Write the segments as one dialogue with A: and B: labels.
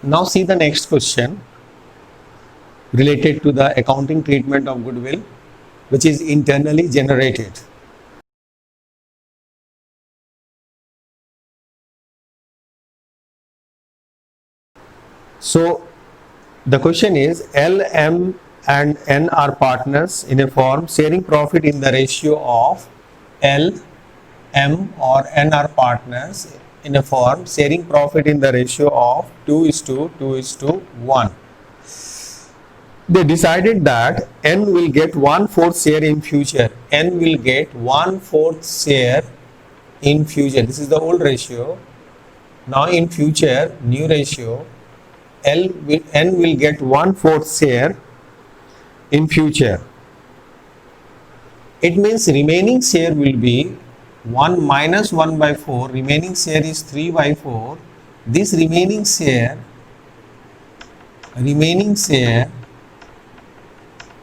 A: Now see the next question related to the accounting treatment of goodwill, which is internally generated. So the question is, L, M and N are partners in a firm sharing profit in the ratio of L, M or N are partners in a firm sharing profit in the ratio of 2:1. They decided that N will get 1/4 share in future. N will get 1/4 share in future. This is the old ratio. Now in future, new ratio, N will get 1/4 share in future. It means remaining share will be 1 minus 1/4. Remaining share is 3/4. This remaining share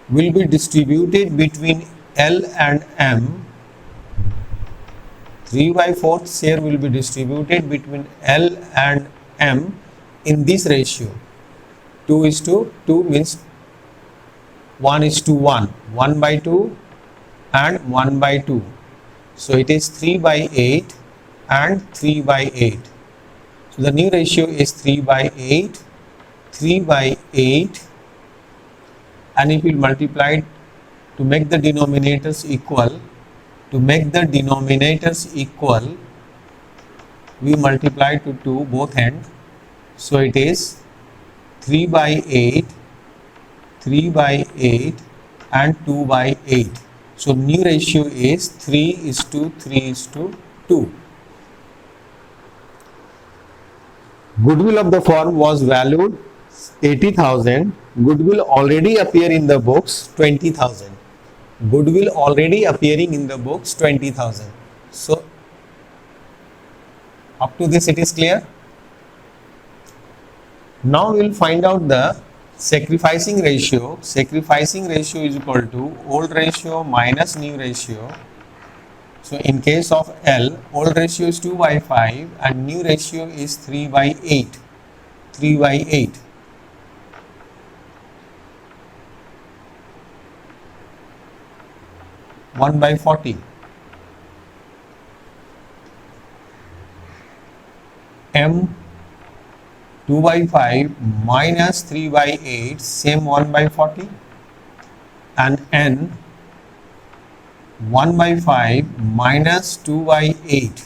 A: will be distributed between L and M. 3/4 share will be distributed between L and M in this ratio. 2:2 means 1:1. 1/2 and 1/2. So it is 3/8 and 3/8. So the new ratio is 3/8, 3/8, and if we multiply to make the denominators equal, we multiply to 2 both ends. So it is 3/8, 3/8 and 2/8. So new ratio is 3:3:2. Goodwill of the firm was valued 80,000. Goodwill already appear in the books 20,000. Goodwill already appearing in the books 20,000. So up to this it is clear. Now we will find out the sacrificing ratio. Sacrificing ratio is equal to old ratio minus new ratio. So in case of L, old ratio is 2/5 and new ratio is 3/8. 3/8. One by 40. M 2/5 minus 3/8, same 1/40, and N 1/5 minus 2/8.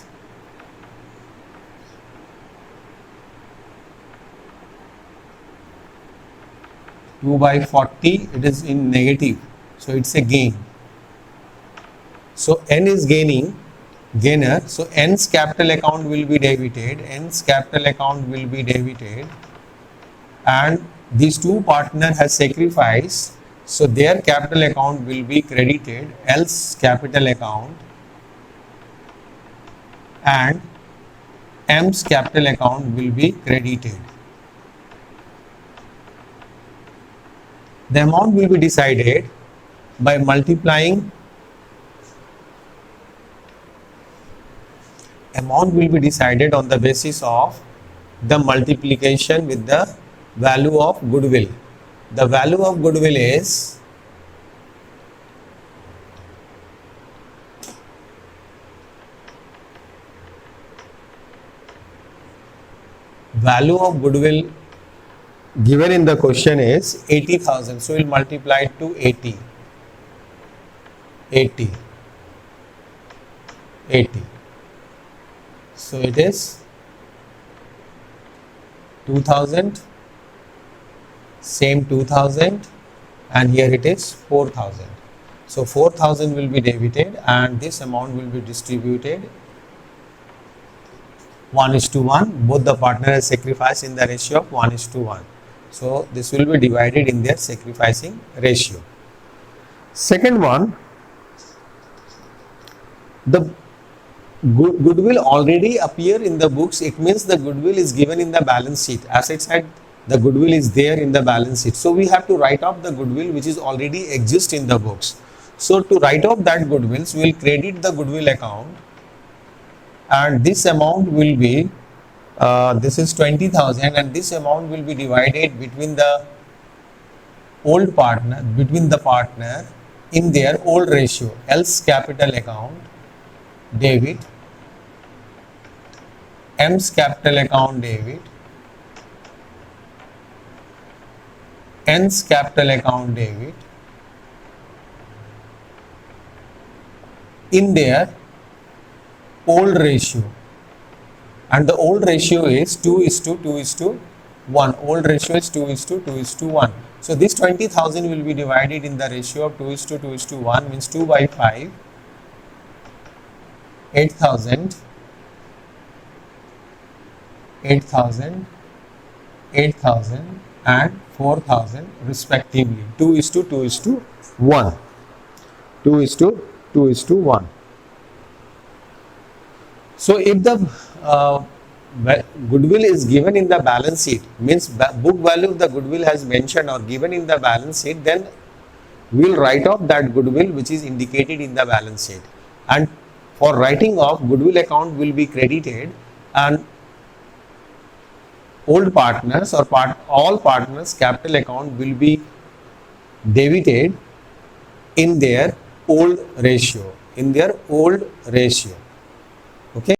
A: Two by 40, it is in negative, so it's a gain. So N is gainer, so N's capital account will be debited, and these two partners has sacrificed, so their capital account will be credited, L's capital account, and M's capital account will be credited. The amount will be decided by multiplying. Amount will be decided on the basis of the multiplication with the value of goodwill. The value of goodwill is given in the question is 80,000. So we'll multiply it to 80. 80. So it is 2,000, same 2,000, and here it is 4,000. So 4,000 will be debited and this amount will be distributed 1:1. Both the partners sacrifice in the ratio of 1:1. So this will be divided in their sacrificing ratio. Second one, the goodwill already appear in the books. It means the goodwill is given in the balance sheet. As I said, the goodwill is there in the balance sheet. So we have to write off the goodwill which is already exist in the books. So to write off that goodwill, we will credit the goodwill account, and this amount will be this is 20,000 and this amount will be divided between the partner in their old ratio, else capital account debit, M's capital account debit, N's capital account debit in their old ratio, and the old ratio is 2:2:1. Old ratio is 2:2:1. So this 20,000 will be divided in the ratio of 2:2:1, means 2 by 5, 8,000, 8,000, 8,000 and 4,000 respectively. 2:2:1. 2:2:1. So if the goodwill is given in the balance sheet, means book value of the goodwill has mentioned or given in the balance sheet, then we will write off that goodwill which is indicated in the balance sheet. And for writing off, goodwill account will be credited and old partners or all partners capital account will be debited in their old ratio, Okay.